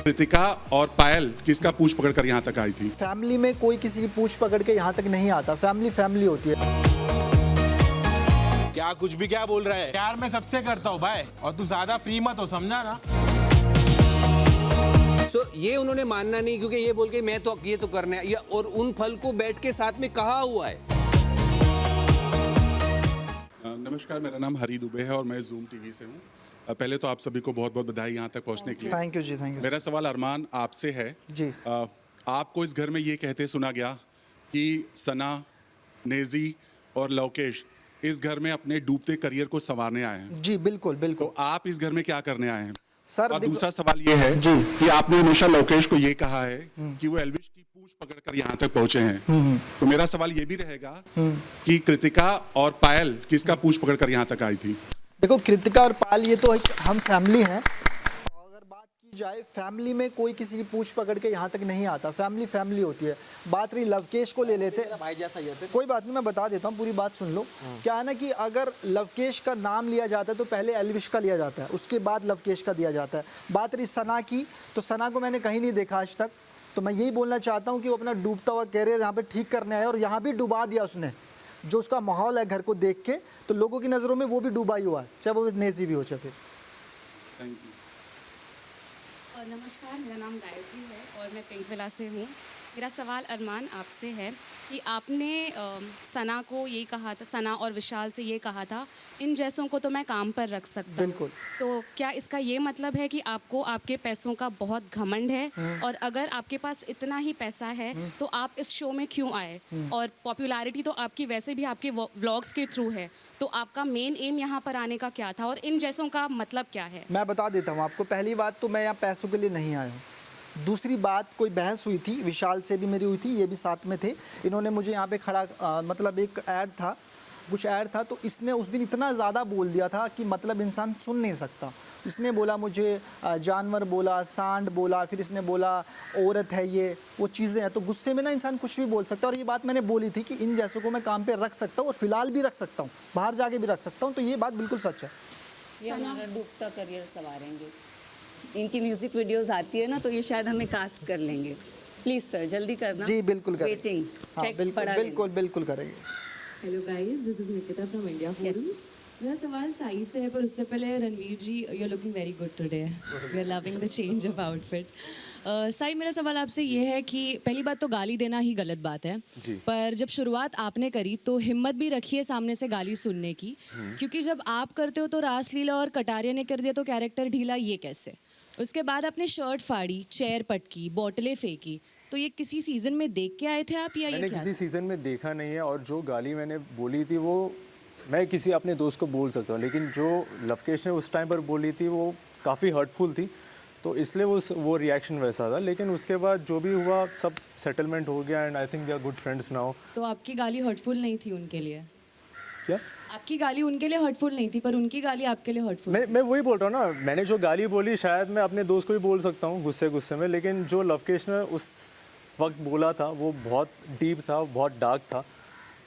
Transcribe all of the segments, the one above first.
कृतिका और पायल किसका पूछ पकड़ कर यहाँ तक आई थी? फैमिली में कोई किसी की पूछ पकड़ के यहाँ तक नहीं आता। फैमिली फैमिली होती है। क्या कुछ भी क्या बोल रहा है? प्यार मैं सबसे करता हूँ भाई, और तू ज्यादा फ्री मत हो, समझा ना? ये उन्होंने मानना नहीं, क्योंकि ये बोल के मैं तो ये तो करना है, और उन फल को बैठ के साथ में कहा हुआ है। नमस्कार, मेरा नाम हरी दुबे है और मैं जूम टीवी से हूँ। पहले तो आप सभी को बहुत बहुत बधाई यहाँ तक पहुँचने के लिए। Thank you ji, thank you. मेरा सवाल अरमान आपसे है जी। आपको इस घर में ये कहते सुना गया कि सना, नेजी और लवकेश इस घर में अपने डूबते करियर को संवारने आए हैं। जी बिल्कुल बिल्कुल। तो आप इस घर में क्या करने आए हैं सर? और दूसरा सवाल ये है जी कि आपने हमेशा लवकेश को ये कहा है कि वो एल्विश की पूंछ पकड़कर यहाँ तक पहुंचे हैं। तो मेरा सवाल ये भी रहेगा कि कृतिका और पायल किसका पूंछ पकड़कर यहाँ तक आई थी? देखो, कृतिका और पायल ये तो हम फैमिली हैं। अगर बात की जाए, फैमिली में कोई किसी की पूछ पकड़ के यहाँ तक नहीं आता। फैमिली फैमिली होती है। बात रही लवकेश को ले लेते, भाई जैसा ये थे। कोई बात नहीं, मैं बता देता हूँ, पूरी बात सुन लो। क्या है ना कि अगर लवकेश का नाम लिया जाता है तो पहले एल्विश का लिया जाता है, उसके बाद लवकेश का दिया जाता है। बात रही सना की, तो सना को मैंने कहीं नहीं देखा आज तक। तो मैं यही बोलना चाहता हूँ कि वो अपना डूबता हुआ कैरियर यहाँ पे ठीक करने आया, और यहाँ भी डुबा दिया उसने। जो उसका माहौल है घर को देख के, तो लोगों की नज़रों में वो भी डूबा ही हुआ है, चाहे वो नेजी भी हो। चाहे फिर थैंक यू। नमस्कार, मेरा नाम गायत्री है और मैं पिंक विला से हूँ। मेरा सवाल अरमान आपसे है कि आपने सना को ये कहा था, सना और विशाल से ये कहा था, इन जैसों को तो मैं काम पर रख सकता हूँ। बिल्कुल। तो क्या इसका ये मतलब है कि आपको आपके पैसों का बहुत घमंड है? और अगर आपके पास इतना ही पैसा है तो आप इस शो में क्यों आए? और पॉपुलैरिटी तो आपकी वैसे भी आपके व्लॉग्स के थ्रू है, तो आपका मेन एम यहाँ पर आने का क्या था और इन जैसों का मतलब क्या है? मैं बता देता हूँ आपको। पहली बात तो मैं यहाँ पैसों के लिए नहीं आया हूँ। दूसरी बात, कोई बहस हुई थी, विशाल से भी मेरी हुई थी, ये भी साथ में थे। इन्होंने मुझे यहाँ पे खड़ा मतलब एक ऐड था, कुछ ऐड था, तो इसने उस दिन इतना ज़्यादा बोल दिया था कि मतलब इंसान सुन नहीं सकता। इसने बोला मुझे जानवर बोला, सांड बोला, फिर इसने बोला औरत है, ये वो चीज़ें हैं। तो गुस्से में ना इंसान कुछ भी बोल सकता है। और ये बात मैंने बोली थी कि इन जैसों को मैं काम पे रख सकता हूँ, और फिलहाल भी रख सकता हूँ, बाहर जाके भी रख सकता हूँ। तो ये बात बिल्कुल सच है। ये हमारा डूबता करियर संवारेंगे। इनकी म्यूजिक वीडियोस आती है ना, तो ये शायद हमें कास्ट कर लेंगे। प्लीज सर जल्दी करना। जी बिल्कुल करेंगे। वेटिंग। हाँ बिल्कुल बिल्कुल बिल्कुल करेंगे। Hello guys, this is Nikita from India forums. मेरा सवाल साई से है, पर उससे पहले Ranveer ji, you are looking very good today. We are loving the change of outfit. Sai, मेरा सवाल आपसे ये है कि पहली बात तो गाली देना ही गलत बात है, पर जब शुरुआत आपने करी तो हिम्मत भी रखी है सामने से गाली सुनने की, क्योंकि जब आप करते हो तो रासलीला और कटारिया ने कर दिया तो कैरेक्टर ढीला, ये कैसे? उसके बाद आपने शर्ट फाड़ी, चेयर पटकी, बोतलें फेंकी, तो ये किसी सीजन में देख के आए थे आप या मैंने ये क्या? किसी सीजन में देखा नहीं है, और जो गाली मैंने बोली थी वो मैं किसी अपने दोस्त को बोल सकता हूँ, लेकिन जो लवकेश ने उस टाइम पर बोली थी वो काफ़ी हर्टफुल थी, तो इसलिए वो रिएक्शन वैसा था। लेकिन उसके बाद जो भी हुआ सब सेटलमेंट हो गया, and I think we are good friends now. तो आपकी गाली हर्टफुल नहीं थी उनके लिए? क्या? आपकी गाली उनके लिए हर्टफुल नहीं थी, पर उनकी गाली आपके लिए हर्टफुल? मैं वही बोल रहा हूँ ना, मैंने जो गाली बोली शायद मैं अपने दोस्त को भी बोल सकता हूँ गुस्से में, लेकिन जो लवकेश ने उस वक्त बोला था वो बहुत डीप था, बहुत डार्क था,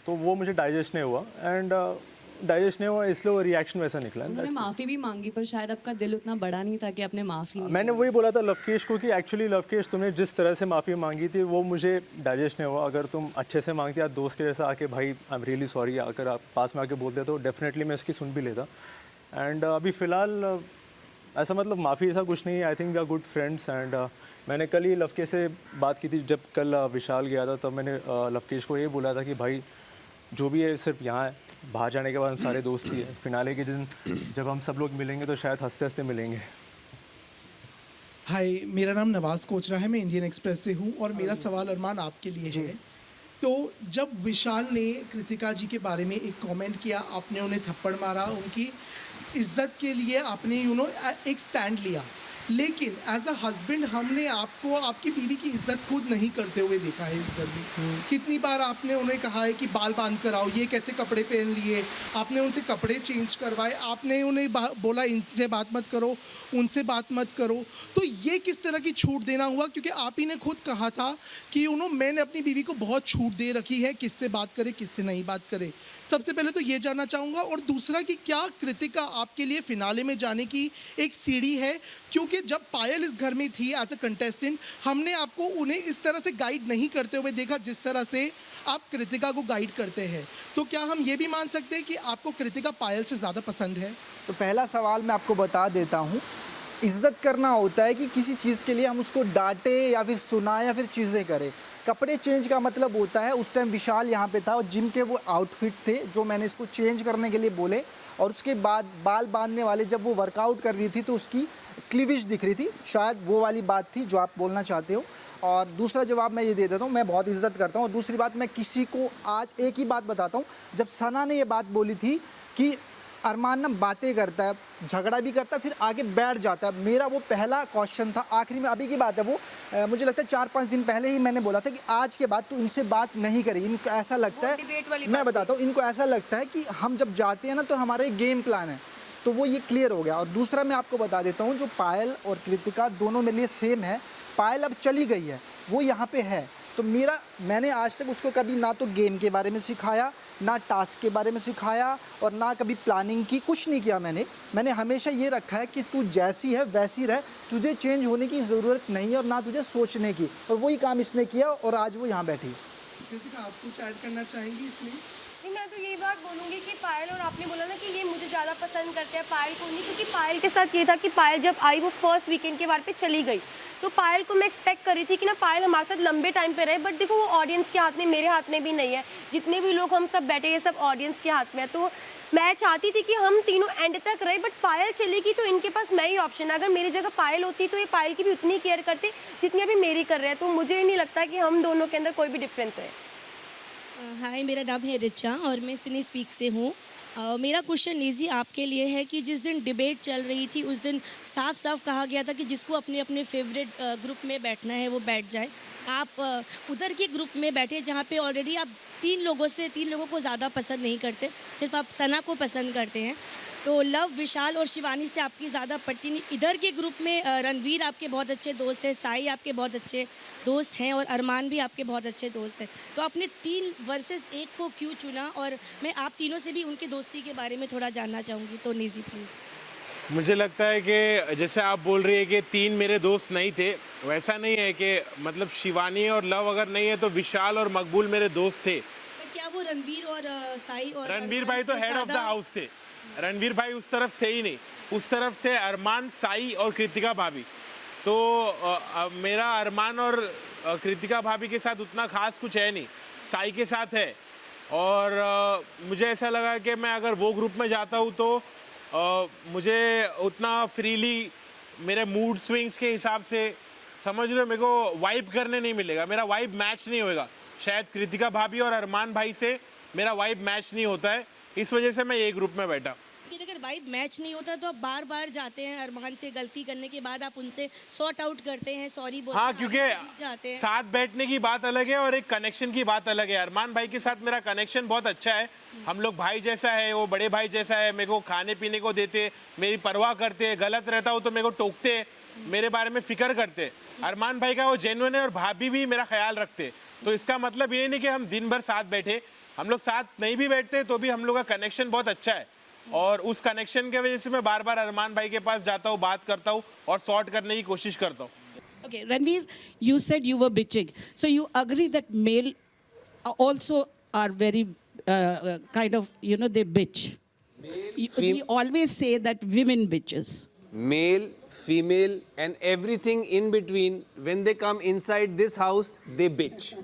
तो वो मुझे डाइजेस्ट नहीं हुआ, एंड डाइजेस्ट नहीं हुआ, इसलिए वो रिएक्शन वैसा निकला। उन्होंने माफ़ी भी मांगी, पर शायद आपका दिल उतना बड़ा नहीं था कि आपने माफ़ी नहीं। मैंने वही बोला था लवकेश को कि एक्चुअली लवकेश, तुमने जिस तरह से माफ़ी मांगी थी वो मुझे डाइजेस्ट नहीं हुआ। अगर तुम अच्छे से मांगती, आप दोस्त के जैसा आके, भाई आई एम रियली सॉरी, अगर आप पास में आके बोलते तो डेफिनेटली मैं इसकी सुन भी लेता। एंड अभी फ़िलहाल ऐसा मतलब माफ़ी ऐसा कुछ नहीं है। I think we are good friends, and मैंने कल ही लवकेश से बात की थी, जब कल विशाल गया था तब मैंने लवकेश को ये बोला था कि भाई जो भी है सिर्फ यहाँ है, बाहर जाने के बाद हम सारे दोस्त ही हैं। फिनाले के दिन जब हम सब लोग मिलेंगे तो शायद हंसते हंसते मिलेंगे। हाय, मेरा नाम नवाज़ कोचरा है, मैं इंडियन एक्सप्रेस से हूँ, और मेरा सवाल अरमान आपके लिए है। तो जब विशाल ने कृतिका जी के बारे में एक कमेंट किया, आपने उन्हें थप्पड़ मारा, उनकी इज्जत के लिए आपने एक स्टैंड लिया, लेकिन एज अ हस्बैंड हमने आपको आपकी बीवी की इज्जत खुद नहीं करते हुए देखा है इस घर में। कितनी बार आपने उन्हें कहा है कि बाल बांध कर आओ, ये कैसे कपड़े पहन लिए, आपने उनसे कपड़े चेंज करवाए, आपने उन्हें बोला इनसे बात मत करो, उनसे बात मत करो। तो ये किस तरह की छूट देना हुआ? क्योंकि आप ही ने खुद कहा था कि मैंने अपनी बीवी को बहुत छूट दे रखी है, किससे बात करे किससे नहीं बात करे। सबसे पहले तो ये जानना चाहूँगा, और दूसरा कि क्या कृतिका आपके लिए फिनाले में जाने की एक सीढ़ी है? क्योंकि क्योंकि जब पायल इस घर में थी एज अ कंटेस्टेंट, हमने आपको उन्हें इस तरह से गाइड नहीं करते हुए देखा जिस तरह से आप कृतिका को गाइड करते हैं। तो क्या हम ये भी मान सकते हैं कि आपको कृतिका पायल से ज़्यादा पसंद है? तो पहला सवाल मैं आपको बता देता हूँ, इज्जत करना होता है कि किसी चीज़ के लिए हम उसको डांटे या फिर सुनाएं या फिर चीज़ें करें। कपड़े चेंज का मतलब होता है, उस टाइम विशाल यहाँ पे था और जिम के वो आउटफिट थे जो मैंने इसको चेंज करने के लिए बोले, और उसके बाद बाल बांधने वाले जब वो वर्कआउट कर रही थी तो उसकी क्लीविश दिख रही थी, शायद वो वाली बात थी जो आप बोलना चाहते हो। और दूसरा जवाब मैं ये दे देता हूँ, मैं बहुत इज्जत करता हूँ। और दूसरी बात, मैं किसी को आज एक ही बात बताता हूँ, जब सना ने ये बात बोली थी कि अरमान ना बातें करता है, झगड़ा भी करता है, फिर आगे बैठ जाता है, मेरा वो पहला क्वेश्चन था। आखिरी में अभी की बात है वो, मुझे लगता है 4-5 दिन पहले ही मैंने बोला था कि आज के बाद तू इनसे बात नहीं करेगी। इनको ऐसा लगता है, मैं बताता हूँ, इनको ऐसा लगता है कि हम जब जाते हैं ना तो हमारा एक गेम प्लान है, तो वो ये क्लियर हो गया। और दूसरा मैं आपको बता देता हूँ, जो पायल और कृतिका दोनों मेरे लिए सेम है। पायल अब चली गई है, वो यहाँ पे है, तो मैंने आज तक उसको कभी ना तो गेम के बारे में सिखाया, ना टास्क के बारे में सिखाया, और ना कभी प्लानिंग की, कुछ नहीं किया मैंने हमेशा ये रखा है कि तू जैसी है वैसी रह, तुझे चेंज होने की ज़रूरत नहीं है और ना तुझे सोचने की, और वही काम इसने किया और आज वो यहाँ बैठी। कृतिका, आप कुछ ऐड करना चाहेंगी इसमें? नहीं, मैं तो यही बात बोलूँगी कि पायल, और आपने बोला ना कि ये मुझे ज़्यादा पसंद करते हैं, पायल को नहीं, क्योंकि पायल के साथ ये था कि पायल जब आई वो फर्स्ट वीकेंड के बार पे चली गई, तो पायल को मैं एक्सपेक्ट कर रही थी कि ना पायल हमारे साथ लंबे टाइम पे रहे, बट देखो वो ऑडियंस के हाथ में, मेरे हाथ में भी नहीं है, जितने भी लोग हम सब बैठे ये सब ऑडियंस के हाथ में है। तो मैं चाहती थी कि हम तीनों एंड तक रहे, बट पायल चलेगी तो इनके पास मैं ही ऑप्शन है। अगर मेरी जगह पायल होती तो ये पायल की भी उतनी केयर करते जितनी अभी मेरी कर रहे हैं, तो मुझे नहीं लगता कि हम दोनों के अंदर कोई भी डिफरेंस है। हाय, मेरा नाम है रिचा और मैं सिनी स्पीक से हूँ। मेरा क्वेश्चन निजी आपके लिए है कि जिस दिन डिबेट चल रही थी उस दिन साफ साफ कहा गया था कि जिसको अपने अपने फेवरेट ग्रुप में बैठना है वो बैठ जाए। आप उधर के ग्रुप में बैठे जहाँ पे ऑलरेडी आप तीन लोगों को ज़्यादा पसंद नहीं करते, सिर्फ आप सना को पसंद करते हैं। तो लव, विशाल और शिवानी से आपकी ज़्यादा पट्टी नहीं। इधर के ग्रुप में रणवीर आपके बहुत अच्छे दोस्त हैं, साई आपके बहुत अच्छे दोस्त हैं और अरमान भी आपके बहुत अच्छे दोस्त हैं। तो आपने 3 वर्सेस 1 को क्यों चुना? और मैं आप तीनों से भी उनकी दोस्ती के बारे में थोड़ा जानना चाहूँगी, तो निजी प्लीज़। मुझे लगता है कि जैसे आप बोल रही है कि 3 मेरे दोस्त नहीं थे, वैसा नहीं है कि मतलब शिवानी और लव अगर नहीं है तो विशाल और मकबूल मेरे दोस्त थे। क्या वो रणवीर और साई और रणवीर भाई तो हेड ऑफ द हाउस थे, रणवीर भाई उस तरफ थे ही नहीं, उस तरफ थे अरमान, साई और कृतिका भाभी। तो मेरा अरमान और कृतिका भाभी के साथ उतना खास कुछ है नहीं, साई के साथ है। और मुझे ऐसा लगा कि मैं अगर वो ग्रुप में जाता हूँ तो मुझे उतना फ्रीली मेरे मूड स्विंग्स के हिसाब से, समझ रहे हो, मेरे को वाइब करने नहीं मिलेगा, मेरा वाइब मैच नहीं होएगा। शायद कृतिका भाभी और अरमान भाई से मेरा वाइब मैच नहीं होता है, इस वजह से मैं ये ग्रुप में बैठा। अगर वाइब मैच नहीं होता तो आप बार बार जाते हैं, अरमान से गलती करने के बाद आप उनसे सॉर्ट आउट करते हैं, सॉरी बोलते हैं। हाँ, क्योंकि साथ बैठने की बात अलग है और एक कनेक्शन की बात अलग है। अरमान भाई के साथ मेरा कनेक्शन बहुत अच्छा है, हम लोग भाई जैसा है, वो बड़े भाई जैसा है, मेरे को खाने पीने को देते, मेरी परवाह करते, गलत रहता हूँ तो मेरे को टोकते, मेरे बारे में फिक्र करते। अरमान भाई का वो जेन्युइन है और भाभी भी मेरा ख्याल रखते। तो इसका मतलब ये नहीं कि हम दिन भर साथ बैठे, हम लोग साथ नहीं भी बैठते तो भी हम लोग का कनेक्शन बहुत अच्छा है, और उस कनेक्शन के वजह से मैं बार बार अरमान भाई के पास जाता हूँ, बात करता हूँ और सॉर्ट करने की कोशिश करता हूँ। Okay, Ranveer, you said you were bitching. So you agree that male also are very kind of, you know, they bitch. We always say that women bitches. Male, female and everything in between, when they come inside this house, they bitch.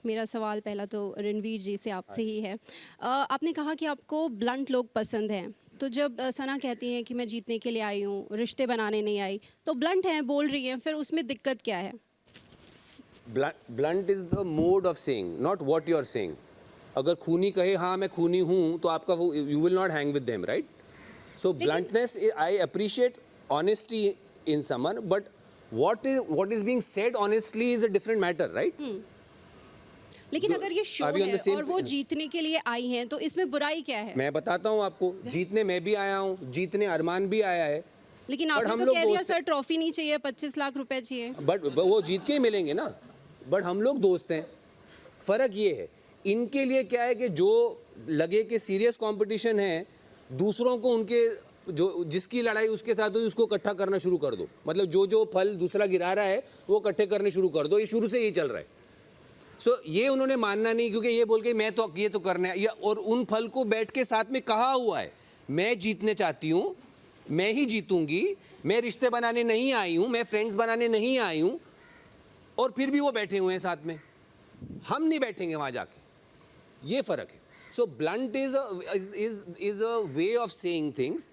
मेरा सवाल पहला तो रणवीर जी से आपसे ही है। आपने कहा कि आपको ब्लंट लोग पसंद हैं, तो जब सना कहती हैं कि मैं जीतने के लिए आई हूँ, रिश्ते बनाने नहीं आई, तो ब्लंट हैं, बोल रही हैं, फिर उसमें दिक्कत क्या है? Blunt is the mode of saying, not what you are saying. अगर खूनी कहे हाँ मैं खूनी हूँ तो आपका you will not hang with them, right? So bluntness, I appreciate honesty in someone, but what is being said honestly is a different matter, right? लेकिन अगर ये शो है और वो जीतने के लिए आई हैं तो इसमें बुराई क्या है? मैं बताता हूँ आपको, जीतने मैं भी आया हूँ, जीतने अरमान भी आया है। लेकिन आपने तो कह दिया सर ट्रॉफी नहीं चाहिए, 25 लाख रुपए चाहिए। बट वो जीत के ही मिलेंगे ना, बट हम लोग दोस्त हैं। फर्क ये है, इनके लिए क्या है कि जो लगे कि सीरियस कंपटीशन है दूसरों को उनके जो जिसकी लड़ाई उसके साथ हुई उसको इकट्ठा करना शुरू कर दो, मतलब जो जो फल दूसरा गिरा रहा है वो इकट्ठे करने शुरू कर दो। ये शुरू से यही चल रहा है। सो ये उन्होंने मानना नहीं, क्योंकि ये बोल के मैं तो ये तो करना है, और उन फल को बैठ के साथ में कहा हुआ है मैं जीतने चाहती हूँ, मैं ही जीतूंगी, मैं रिश्ते बनाने नहीं आई हूँ, मैं फ्रेंड्स बनाने नहीं आई हूँ, और फिर भी वो बैठे हुए हैं साथ में। हम नहीं बैठेंगे वहां जाके, ये फर्क है। So blunt is a way of saying things,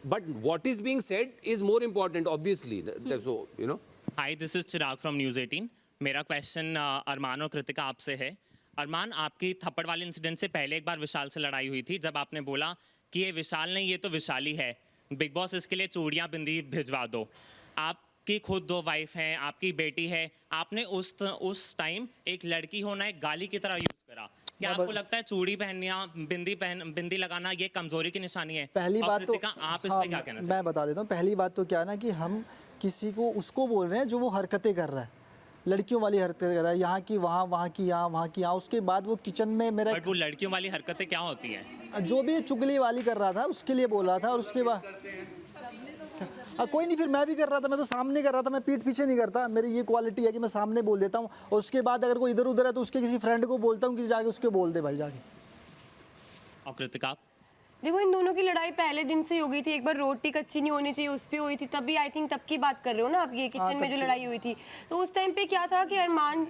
but what is being said is more important obviously. So you know, hi, this is Chirag from News 18। मेरा क्वेश्चन अरमान और कृतिका आपसे है। अरमान, आपकी थप्पड़ वाले इंसिडेंट से पहले एक बार विशाल से लड़ाई हुई थी, जब आपने बोला कि ये विशाल नहीं, ये तो विशाली है, बिग बॉस इसके लिए चूड़ियाँ बिंदी भिजवा दो। आपकी खुद 2 वाइफ हैं, आपकी बेटी है, आपने उस टाइम एक लड़की होना एक गाली की तरह यूज करा। क्या आपको लगता है चूड़ी पहनना, बिंदी लगाना ये कमजोरी की निशानी है? पहली बात तो आप इस पे क्या कहना चाहते हैं? मैं बता देता हूँ। पहली बात तो क्या है ना कि हम किसी को उसको बोल रहे हैं जो वो हरकतें कर रहा है, लड़कियों वाली हरकतें कर रहा है, यहाँ की वहाँ, वहाँ की यहाँ, वहाँ की यहाँ। उसके बाद वो किचन में मेरा, बट वो लड़कियों वाली हरकतें क्या होती हैं? जो भी चुगली वाली कर रहा था उसके लिए बोल रहा था, और उसके बाद कोई नहीं, फिर मैं भी कर रहा था, मैं तो सामने कर रहा था, मैं पीठ पीछे नहीं करता। मेरी ये क्वालिटी है कि मैं सामने बोल देता हूँ, और उसके बाद अगर कोई इधर उधर है तो उसके किसी फ्रेंड को बोलता हूँ कि जाके उसके बोल दे भाई जाके। और कृतिका, देखो इन दोनों की लड़ाई पहले दिन से हो गई थी। एक बार रोटी कच्ची नहीं होनी चाहिए उस पे हुई थी, तभी आई थिंक तब की बात कर रहे हो ना आप, ये किचन में जो लड़ाई हुई थी। तो उस टाइम पे क्या था कि अरमान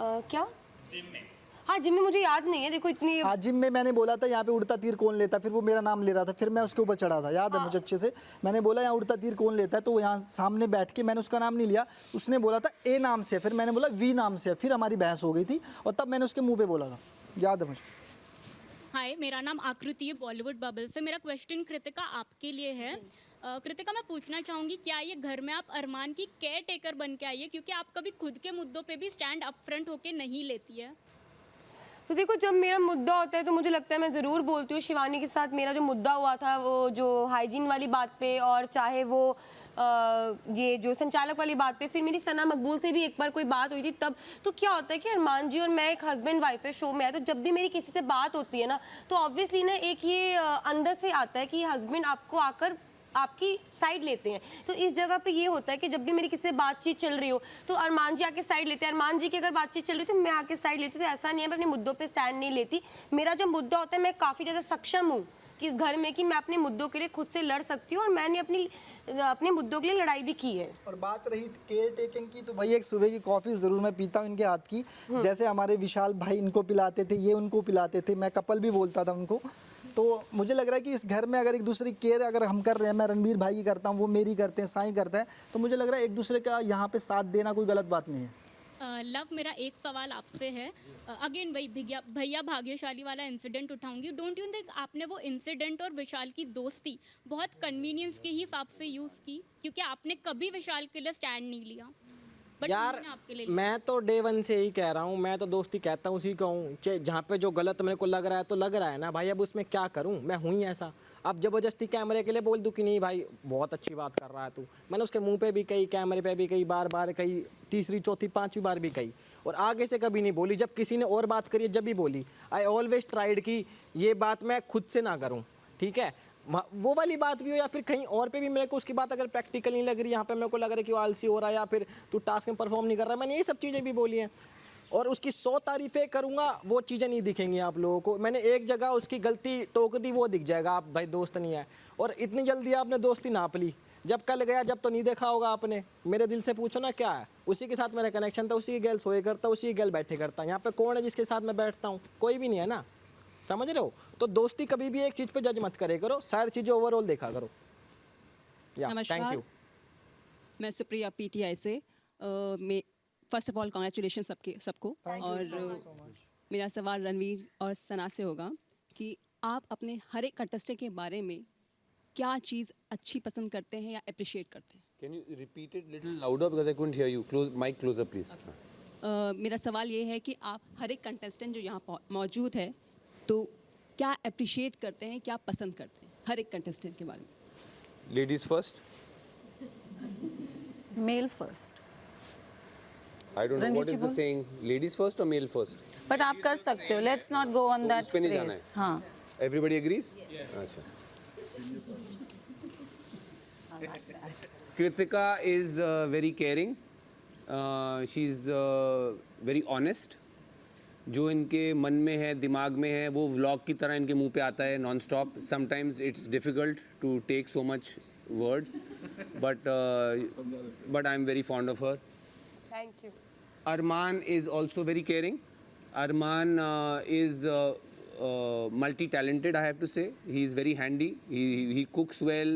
क्या जिम में, हाँ जिम में, मुझे याद नहीं है। देखो इतनी, हाँ जिम में मैंने बोला था यहाँ पे उड़ता तीर कौन लेता है, फिर वो मेरा नाम ले रहा था, फिर मैं उसके ऊपर चढ़ा था, याद है मुझे अच्छे से। मैंने बोला यहाँ उड़ता तीर कौन लेता है, तो वो यहाँ सामने बैठ के मैंने उसका नाम नहीं लिया, उसने बोला था ए नाम से, फिर मैंने बोला वी नाम से, फिर हमारी बहस हो गई थी, और तब मैंने उसके मुँह पे बोला था, याद है मुझे। हाय, मेरा नाम आकृति है बॉलीवुड बबल से। मेरा क्वेश्चन कृतिका आपके लिए है। कृतिका, मैं पूछना चाहूँगी क्या ये घर में आप अरमान की केयर टेकर बन के आई है, क्योंकि आप कभी खुद के मुद्दों पे भी स्टैंड अप फ्रंट होके नहीं लेती है? तो देखो जब मेरा मुद्दा होता है तो मुझे लगता है मैं ज़रूर बोलती हूँ। शिवानी के साथ मेरा जो मुद्दा हुआ था वो जो हाइजीन वाली बात पे, और चाहे वो ये जो संचालक वाली बात पे, फिर मेरी सना मकबूल से भी एक बार कोई बात हुई थी तब। तो क्या होता है कि अरमान जी और मैं एक हस्बैंड वाइफ है, शो में आए, तो जब भी मेरी किसी से बात होती है ना, तो ऑब्वियसली ना एक ये अंदर से आता है कि हस्बैंड आपको आकर आपकी साइड लेते हैं। तो इस जगह पे ये होता है कि जब भी मेरी किसी से बातचीत चल रही हो तो अरमान जी आके साइड लेते हैं। अरमान जी की अगर बातचीत चल रही हो तो मैं आके साइड लेती हूँ। तो ऐसा नहीं है मैं अपने मुद्दों पे स्टैंड नहीं लेती। मेरा जो मुद्दा होता है मैं काफ़ी ज़्यादा सक्षम हूँ कि इस घर में कि मैं अपने मुद्दों के लिए खुद से लड़ सकती हूँ, और मैंने अपने मुद्दों के लिए लड़ाई भी की है। और बात रही केयर टेकिंग की, तो भाई एक सुबह की कॉफ़ी ज़रूर मैं पीता हूँ इनके हाथ की। जैसे हमारे विशाल भाई इनको पिलाते थे, ये उनको पिलाते थे, मैं कपल भी बोलता था उनको। तो मुझे लग रहा है कि इस घर में अगर एक दूसरे की केयर अगर हम कर रहे हैं, मैं रणवीर भाई की करता हूँ, वो मेरी करते हैं, साईं करता है, तो मुझे लग रहा है एक दूसरे का यहाँ पे साथ देना कोई गलत बात नहीं है। लव, मेरा एक सवाल आपसे है। अगेन वही भैया भाग्यशाली वाला इंसिडेंट उठाऊंगी। डोंट यू थिंक आपने वो इंसिडेंट और विशाल की दोस्ती बहुत कन्वीनियंस के हिसाब से यूज़ की, क्योंकि आपने कभी विशाल के लिए स्टैंड नहीं लिया? यार मैं तो डे वन से ही कह रहा हूँ, मैं तो दोस्ती कहता हूँ, उसी का हूँ। जहाँ पे जो गलत मेरे को लग रहा है तो लग रहा है ना भाई, अब उसमें क्या करूँ, मैं हूँ ही ऐसा। अब ज़बरदस्ती कैमरे के लिए बोल दूँ कि नहीं भाई बहुत अच्छी बात कर रहा है तू, मैंने उसके मुंह पे भी कही, कैमरे पे भी कही, बार बार कही, तीसरी चौथी पांचवी बार भी कही, और आगे से कभी नहीं बोली। जब किसी ने और बात करी जब भी बोली, आई ऑलवेज ट्राइड कि ये बात मैं खुद से ना करूँ, ठीक है। वो वाली बात भी हो या फिर कहीं और पे भी मेरे को उसकी बात अगर प्रैक्टिकल नहीं लग रही, यहाँ पे मेरे को लग रहा है कि वो आलसी हो रहा है या फिर तू टास्क में परफॉर्म नहीं कर रहा, मैंने ये सब चीज़ें भी बोली हैं। और उसकी 100 तारीफ़ें करूँगा वो चीज़ें नहीं दिखेंगी आप लोगों को। मैंने एक जगह उसकी गलती टोक दी, वो दिख जाएगा आप भाई दोस्त नहीं है। और इतनी जल्दी आपने दोस्ती नाप ली, जब कल गया जब तो नहीं देखा होगा आपने। मेरे दिल से पूछो ना क्या है, उसी के साथ मेरा कनेक्शन था, उसी की गर्ल सोए करता, उसी की गर्ल बैठे करता। यहाँ पे कौन है जिसके साथ मैं बैठता हूँ? कोई भी नहीं है ना, समझ रहे हो। तो दोस्ती कभी भी एक चीज़ पे जज मत करे करो, सारी चीज़ें ओवरऑल देखा करो। Thank you. मैं सुप्रिया पीटीआई से। फर्स्ट ऑफ ऑल कॉन्ग्रेचुलेशन सबको। और मेरा सवाल रणवीर और सना से होगा कि आप अपने हर एक कंटेस्टेंट के बारे में क्या चीज़ अच्छी पसंद करते हैं या अप्रिशिएट करते हैं? Can you repeat it little louder because I couldn't hear you? Mic closer please. मेरा सवाल ये है कि आप हर एक कंटेस्टेंट जो यहाँ मौजूद है तो क्या अप्रिशिएट करते हैं, क्या पसंद करते हैं हर एक कंटेस्टेंट के बारे में? Ladies first. Male first. I don't know what is the saying. Ladies first or male first? But आप कर सकते हो, let's not go on that उस पे नहीं जाना है। हाँ, Everybody agrees? अच्छा. Kritika is very caring. She's very honest. जो इनके मन में है, दिमाग में है, वो व्लॉग की तरह इनके मुंह पे आता है non stop. Sometimes it's difficult to take so much words, but I am very fond of her. Thank you. Arman is also very caring. Arman is multi-talented, I have to say. He is very handy. He cooks well.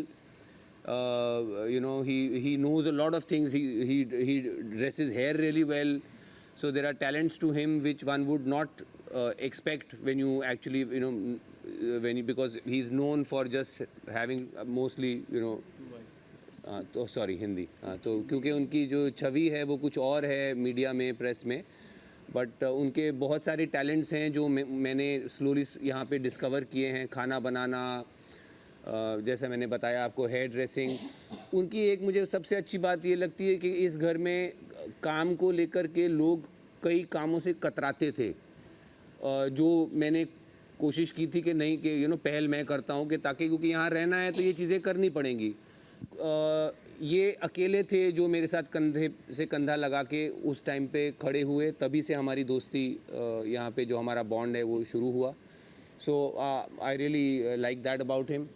He knows a lot of things. He dresses hair really well. So there are talents to him which one would not expect when you actually, because he's known for just having mostly, तो sorry Hindi. तो क्योंकि उनकी जो छवि है वो कुछ और है मीडिया में, प्रेस में, बट उनके बहुत सारे टैलेंट्स हैं जो मैंने स्लोली यहाँ पे डिस्कवर किए हैं. खाना बनाना, जैसा मैंने बताया आपको, हेयर ड्रेसिंग. उनकी एक मुझे सबसे अच्छी बात ये लगती है कि इस घर में काम को लेकर के लोग कई कामों से कतराते थे, जो मैंने कोशिश की थी कि नहीं, कि पहल मैं करता हूँ कि ताकि, क्योंकि यहाँ रहना है तो ये चीज़ें करनी पड़ेंगी. ये अकेले थे जो मेरे साथ कंधे से कंधा लगा के उस टाइम पे खड़े हुए, तभी से हमारी दोस्ती, यहाँ पे जो हमारा बॉन्ड है वो शुरू हुआ. So I really like that about him.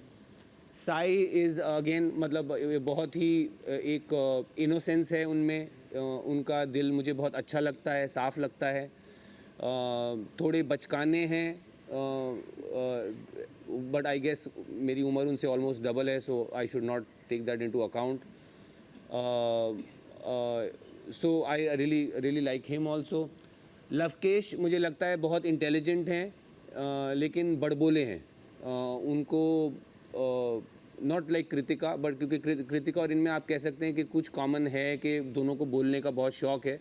Sai is again, मतलब बहुत ही एक इनोसेंस है उनमें. उनका दिल मुझे बहुत अच्छा लगता है, साफ़ लगता है. थोड़े बचकाने हैं, बट आई गेस मेरी उम्र उनसे ऑलमोस्ट डबल है, so I should not take that into account. So I really like him also. Lovekesh मुझे लगता है बहुत इंटेलिजेंट हैं, लेकिन बड़बोले हैं. उनको नॉट लाइक कृतिका, बट क्योंकि कृतिका और इनमें आप कह सकते हैं कि कुछ कॉमन है कि दोनों को बोलने का बहुत शौक़ है,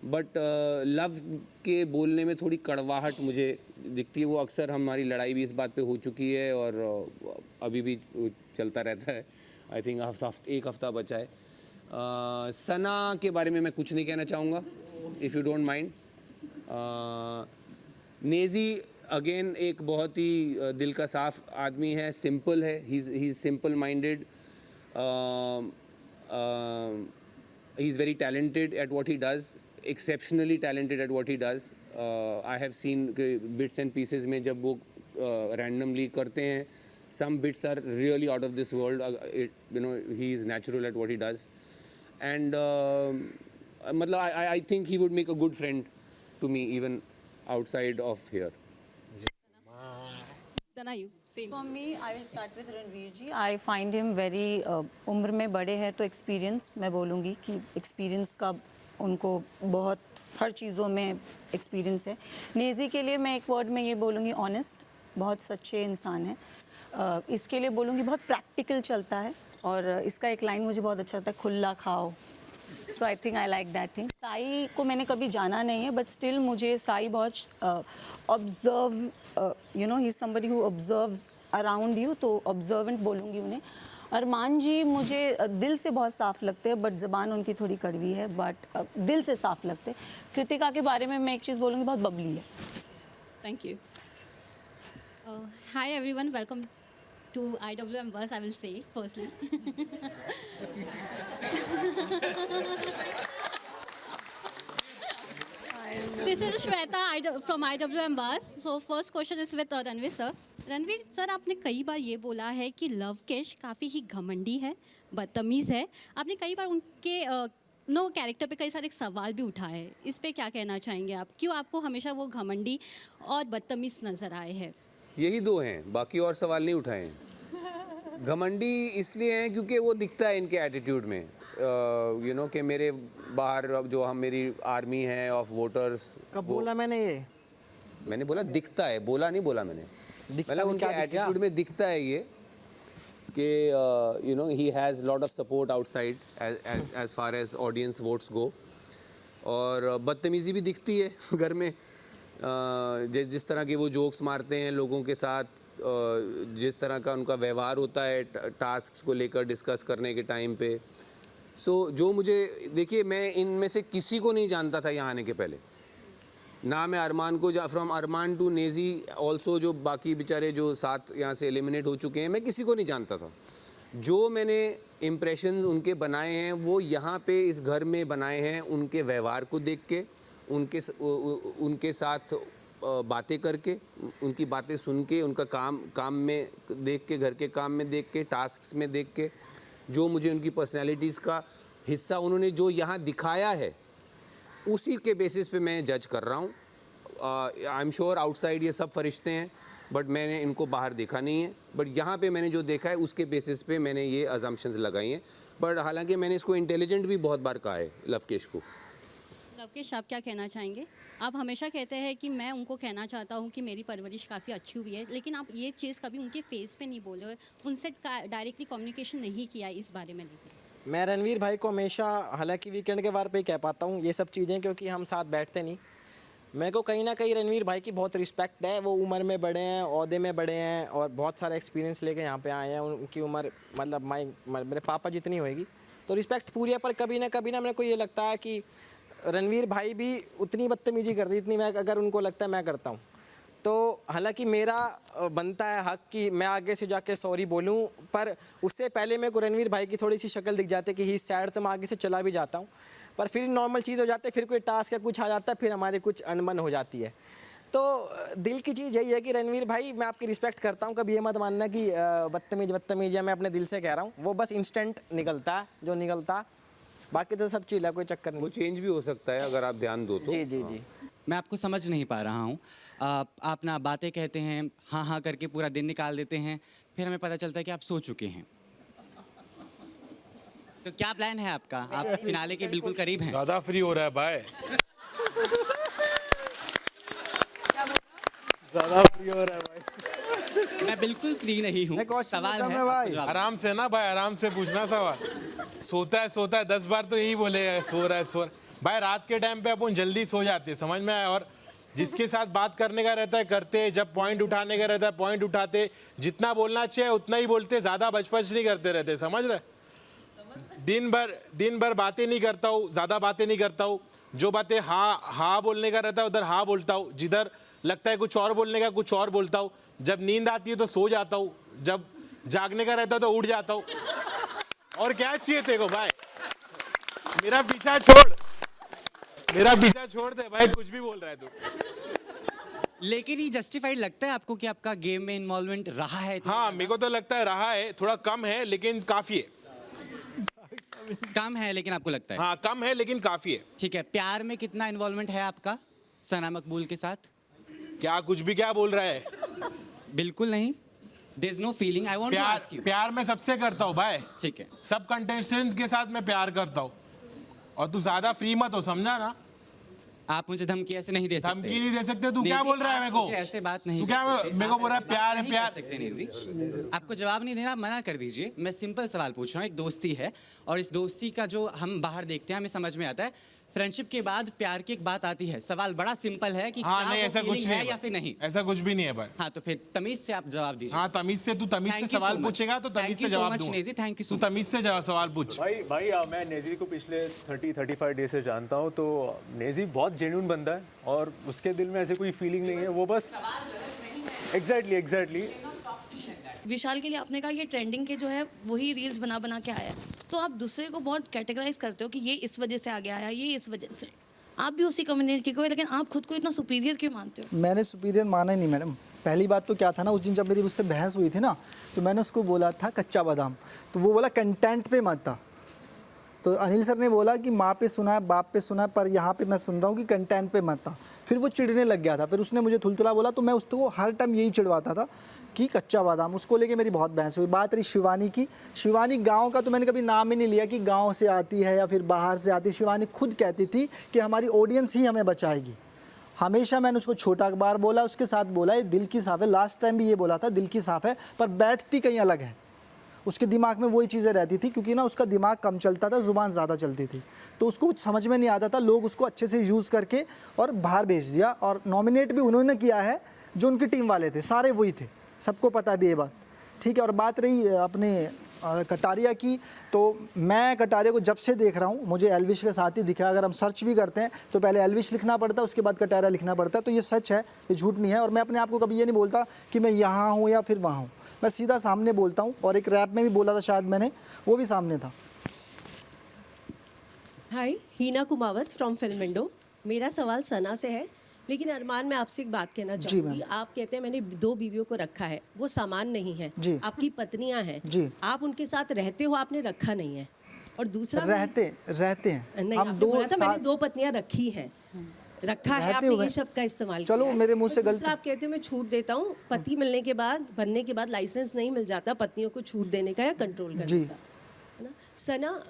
बट लव के बोलने में थोड़ी कड़वाहट मुझे दिखती है. वो अक्सर हमारी लड़ाई भी इस बात पे हो चुकी है और अभी भी चलता रहता है. आई थिंक एक हफ़्ता बचा है. सना के बारे में मैं कुछ नहीं कहना चाहूँगा, if you don't mind. Naezy again एक बहुत ही दिल का साफ आदमी है, सिंपल है. He is simple minded. He is very talented at what he does, exceptionally talented at what he does. I have seen bits and pieces में जब वो randomly करते हैं, some bits are really out of this world. He is natural at what he does, and मतलब I think he would make a good friend to me even outside of here. Sana, you same. For me, I will start with Ranveer ji. I find him very उम्र में बड़े हैं तो experience, मैं बोलूँगी कि experience का उनको बहुत हर चीज़ों में एक्सपीरियंस है. नेज़ी के लिए मैं एक वर्ड में ये बोलूँगी, ऑनेस्ट, बहुत सच्चे इंसान है. इसके लिए बोलूँगी बहुत प्रैक्टिकल चलता है, और इसका एक लाइन मुझे बहुत अच्छा लगता है, खुला खाओ. So I think I like that thing. Sai को मैंने कभी जाना नहीं है, बट स्टिल मुझे साई बहुत observe, he is somebody who observes around you, तो ऑब्जर्वेंट बोलूँगी उन्हें. अरमान जी मुझे दिल से बहुत साफ़ लगते हैं, बट ज़बान उनकी थोड़ी कड़वी है, बट दिल से साफ़ लगते हैं. कृतिका के बारे में मैं एक चीज़ बोलूँगी, बहुत बबली है. Thank you. Hi everyone, welcome to IWM Bus, I will say firstly. This is Shweta from IWM Bus. So first question is with Ranveer sir. Ranveer sir, आपने कई बार ये बोला है कि लवकेश काफ़ी ही घमंडी है, बदतमीज़ है. आपने कई बार उनके कैरेक्टर पे कई सारे सवाल भी उठाए हैं. इस पे क्या कहना चाहेंगे आप? क्यों आपको हमेशा वो घमंडी और बदतमीज़ नज़र आए हैं? यही दो हैं, बाकी और सवाल नहीं उठाए हैं. घमंडी इसलिए हैं क्योंकि वो दिखता है इनके एटीट्यूड में, कि मेरे बाहर जो हम मेरी आर्मी है ऑफ वोटर्स. कब बोला मैंने बोला दिखता है, बोला नहीं बोला मैंने. मतलब उनके एटीट्यूड में दिखता है ये कि he has lot of support outside as far as audience votes go. और बदतमीज़ी भी दिखती है घर में, जिस तरह के वो जोक्स मारते हैं लोगों के साथ, जिस तरह का उनका व्यवहार होता है टास्क को लेकर डिस्कस करने के टाइम पे. सो जो मुझे, देखिए मैं इनमें से किसी को नहीं जानता था यहाँ आने के पहले. ना मैं अरमान को फ्रॉम अरमान टू नेजी ऑल्सो, जो बाकी बेचारे जो 7 यहाँ से एलिमिनेट हो चुके हैं, मैं किसी को नहीं जानता था। जो मैंने इम्प्रेशंस उनके बनाए हैं वो यहाँ पे इस घर में बनाए हैं उनके व्यवहार को देख के, उनके साथ बातें करके, उनकी बातें सुन के, उनका काम में देख के, घर के काम में देख के, टास्क्स में देख के, जो मुझे उनकी पर्सनैलिटीज़ का हिस्सा उन्होंने जो यहाँ दिखाया है उसी के बेसिस पे मैं जज कर रहा हूँ। आई एम श्योर आउटसाइड ये सब फरिश्ते हैं, बट मैंने इनको बाहर देखा नहीं है, बट यहाँ पे मैंने जो देखा है उसके बेसिस पे मैंने ये अजम्पशंस लगाई हैं। बट हालांकि मैंने इसको इंटेलिजेंट भी बहुत बार कहा है लवकेश को। लवकेश, आप क्या कहना चाहेंगे? आप हमेशा कहते हैं कि मैं उनको कहना चाहता हूँ कि मेरी परवरिश काफ़ी अच्छी हुई है, लेकिन आप ये चीज़ कभी उनके फेस पे नहीं बोले, उनसे डायरेक्टली कम्युनिकेशन नहीं किया इस बारे में लेकर। मैं रणवीर भाई को हमेशा, हालांकि वीकेंड के बार पे ही कह पाता हूँ ये सब चीज़ें, क्योंकि हम साथ बैठते नहीं। मेरे को कहीं ना कहीं रणवीर भाई की बहुत रिस्पेक्ट है। वो उम्र में बड़े हैं, ओहदे में बड़े हैं और बहुत सारा एक्सपीरियंस लेके यहाँ पे आए हैं। उनकी उम्र मतलब मेरे पापा जितनी होएगी, तो रिस्पेक्ट पूरी है। पर कभी ना मेरे को ये लगता है कि रणवीर भाई भी उतनी बदतमीजी कर दी इतनी मैं, अगर उनको लगता है मैं करता हूँ। तो हालांकि मेरा बनता है हक कि मैं आगे से जाके सॉरी बोलूं, पर उससे पहले मेरे को रणवीर भाई की थोड़ी सी शक्ल दिख जाती है कि ही सैड, तो मैं आगे से चला भी जाता हूं। पर फिर नॉर्मल चीज़ हो जाती है, फिर कोई टास्क या कुछ आ जाता है, फिर हमारे कुछ अनबन हो जाती है। तो दिल की चीज़ यही है कि रणवीर भाई मैं आपकी रिस्पेक्ट करता हूँ, कभी ये मत मानना कि बदतमीज है, मैं अपने दिल से कह रहा हूँ। वो बस इंस्टेंट निकलता है जो निकलता, बाकी तो सब चिल है, कोई चक्कर नहीं। वो चेंज भी हो सकता है अगर आप ध्यान दो तो। जी। मैं आपको समझ नहीं पा रहा हूँ। आप ना बातें कहते हैं, हाँ करके पूरा दिन निकाल देते हैं, फिर हमें पता चलता है कि आप सो चुके हैं। तो क्या प्लान है आपका? आप फिनाले के बिल्कुल करीब हैं। ज़्यादा फ्री हो रहा है भाई। ज़्यादा फ्री हो रहा है भाई। मैं बिल्कुल फ्री नहीं हूँ। सवाल है भाई। आराम से ना भाई, आराम से पूछना सवाल। सोता है 10 बार तो यही बोलेगा सो रहा है। भाई रात के टाइम पे अपन जल्दी सो जाते हैं, समझ में आया। और जिसके साथ बात करने का रहता है करते, जब पॉइंट उठाने का रहता है पॉइंट उठाते, जितना बोलना चाहिए उतना ही बोलते, ज़्यादा बचपच नहीं करते रहते, समझ रहे। दिन भर बातें नहीं करता हूँ, ज़्यादा बातें नहीं करता हूँ। जो बातें हाँ बोलने का रहता है उधर हाँ बोलता हूँ, जिधर लगता है कुछ और बोलने का कुछ और बोलता हूँ। जब नींद आती है तो सो जाता हूँ, जब जागने का रहता है तो उठ जाता हूँ। और क्या चाहिए तेरे को भाई? मेरा पीछा छोड़ दे भाई, कुछ भी बोल रहा है तू। लेकिन ये जस्टिफाइड लगता है आपको कि आपका गेम में इन्वॉल्वमेंट रहा है? हाँ, मेरे को तो लगता है रहा है, थोड़ा कम है लेकिन काफी है। कम है लेकिन आपको लगता है? हाँ, कम है लेकिन काफी है। ठीक है, प्यार में कितना इन्वॉल्वमेंट है आपका सना मकबूल के साथ? क्या कुछ भी क्या बोल रहा है? बिल्कुल नहीं। There is no feeling. I want to ask you. प्यार मैं सबसे करता हूँ भाई। ठीक है। सब कंटेस्टेंट के साथ मैं प्यार करता हूँ, और तू ज्यादा फ्री मत हो, समझा ना। आप मुझे धमकी ऐसे नहीं दे सकते। धमकी नहीं दे सकते। तू क्या बोल रहा है मेरे को? ऐसे बात नहीं। तू क्या मेरे को बोल रहा है प्यार है प्यार? सकते नहीं। आपको जवाब नहीं देना, मना कर दीजिए। मैं सिंपल सवाल पूछ रहा हूँ। एक दोस्ती है और इस दोस्ती का जो हम बाहर देखते हैं हमें समझ में आता है। फ्रेंडशिप के बाद प्यार की एक बात आती है। सवाल बड़ा सिंपल है कि हाँ, नहीं, ऐसा कुछ नहीं है या फिर नहीं। ऐसा कुछ भी नहीं है भाई। हाँ, तो फिर तमीज से आप जवाब दीजिए। हाँ, तमीज से सवाल पूछेगा तो तमीज से जवाब दूंगा। Thank you. तू तमीज से सवाल पूछ। भाई मैं नेजी को पिछले 30-35 डे से जानता हूँ, तो नेजी बहुत जेन्युइन बंदा है और उसके दिल में ऐसे कोई फीलिंग नहीं है। वो बस एग्जैक्टली विशाल के लिए आपने कहा ये ट्रेंडिंग के जो है वही रील्स बना के आया है, तो आप दूसरे को बहुत कैटेगराइज करते हो कि ये इस वजह से आगे आया, ये इस वजह से। आप भी उसी कम्युनिटी को, लेकिन आप खुद को इतना सुपीरियर क्यों मानते हो? मैंने सुपीरियर माना ही नहीं मैडम। पहली बात तो क्या था ना, उस दिन जब मेरी उससे बहस हुई थी ना, तो मैंने उसको बोला था कच्चा बादाम, तो वो बोला कंटेंट पे मत था। तो अनिल सर ने बोला कि माँ पे सुना है, बाप पे सुना है, पर यहाँ पे मैं सुन रहा हूँ कि कंटेंट पे मत था। फिर वो चिढ़ने लग गया था, फिर उसने मुझे थुलथुला बोला, तो मैं उसको हर टाइम यही चिढ़वाता था कि कच्चा बादाम। उसको लेके मेरी बहुत बहस हुई। बात रही शिवानी की, शिवानी गांव का तो मैंने कभी नाम ही नहीं लिया कि गांव से आती है या फिर बाहर से आती है। शिवानी खुद कहती थी कि हमारी ऑडियंस ही हमें बचाएगी। हमेशा मैंने उसको छोटा अखबार बोला, उसके साथ बोला ये दिल की साफ़ है। लास्ट टाइम भी ये बोला था दिल की साफ़ है, पर बैठती कहीं अलग है। उसके दिमाग में वही चीज़ें रहती थी, क्योंकि ना उसका दिमाग कम चलता था, ज़ुबान ज़्यादा चलती थी, तो उसको कुछ समझ में नहीं आता था। लोग उसको अच्छे से यूज़ करके और बाहर भेज दिया। और नॉमिनेट भी उन्होंने किया है, जो उनकी टीम वाले थे सारे वही थे, सबको पता भी ये बात, ठीक है। और बात रही अपने कटारिया की, तो मैं कटारिया को जब से देख रहा हूँ मुझे एल्विश के साथ ही दिखा। अगर हम सर्च भी करते हैं तो पहले एल्विश लिखना पड़ता है, उसके बाद कटारिया लिखना पड़ता है। तो ये सच है, ये झूठ नहीं है। और मैं अपने आप को कभी ये नहीं बोलता कि मैं यहाँ हूँ या फिर वहाँ हूँ, मैं सीधा सामने बोलता हूँ। और एक रैप में भी बोला था शायद मैंने, वो भी सामने था। हाय, हीना कुमावत फ्रॉम फिल्म विंडो। मेरा सवाल सना से है, लेकिन अरमान मैं आपसे एक बात कहना चाहूँगी। आप कहते हैं मैंने 2 बीवियों को रखा है, वो सामान नहीं है, आपकी पत्नियां हैं, आप उनके साथ रहते हो, आपने रखा नहीं है। और दूसरा रहते हैं नहीं, आपने बोला था मैंने 2 पत्नियां रखी हैं, रखा है, आपने ये शब्द का इस्तेमाल किया। चलो मेरे मुंह से गलती। आप कहते हो मैं छूट देता हूँ, पति मिलने के बाद, बनने के बाद लाइसेंस नहीं मिल जाता पत्नियों को छूट देने का या कंट्रोल करने का, है ना। सना,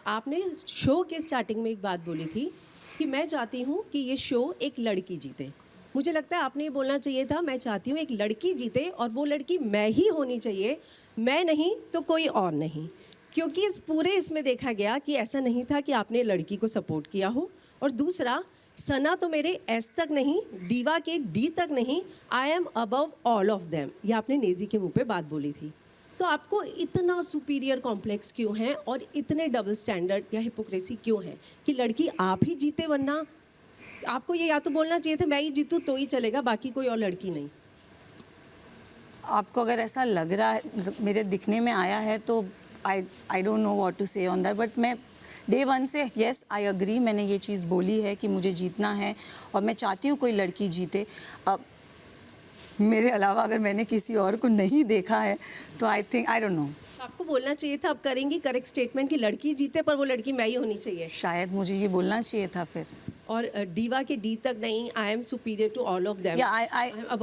आपने शो के स्टार्टिंग में एक बात बोली थी कि मैं चाहती हूँ कि ये शो एक लड़की जीते। मुझे लगता है आपने ये बोलना चाहिए था, मैं चाहती हूँ एक लड़की जीते और वो लड़की मैं ही होनी चाहिए, मैं नहीं तो कोई और नहीं। क्योंकि इस पूरे इसमें देखा गया कि ऐसा नहीं था कि आपने लड़की को सपोर्ट किया हो। और दूसरा, सना तो मेरे एस तक नहीं, दीवा के डी तक नहीं, I M above all of them, ये आपने नेजी के मुंह पे बात बोली थी। तो आपको इतना सुपीरियर कॉम्प्लेक्स क्यों है और इतने डबल स्टैंडर्ड या हिपोक्रेसी क्यों है कि लड़की आप ही जीते, वरना आपको ये या तो बोलना चाहिए था मैं ही जीतूँ तो ही चलेगा, बाकी कोई और लड़की नहीं। आपको अगर ऐसा लग रहा है, मेरे दिखने में आया है, तो I don't know what to say on that. But मैं डे 1 से येस आई एग्री, मैंने ये चीज़ बोली है कि मुझे जीतना है और मैं चाहती हूँ कोई लड़की जीते। अब मेरे अलावा अगर मैंने किसी और को नहीं देखा है तो आई थिंक आई डोंट नो। आपको बोलना चाहिए था, आप करेंगी करेक्ट स्टेटमेंट कि लड़की जीते पर वो लड़की मैं ही होनी चाहिए। शायद मुझे ये बोलना चाहिए था फिर। और डीवा के डी तक नहीं, I am superior to all of them,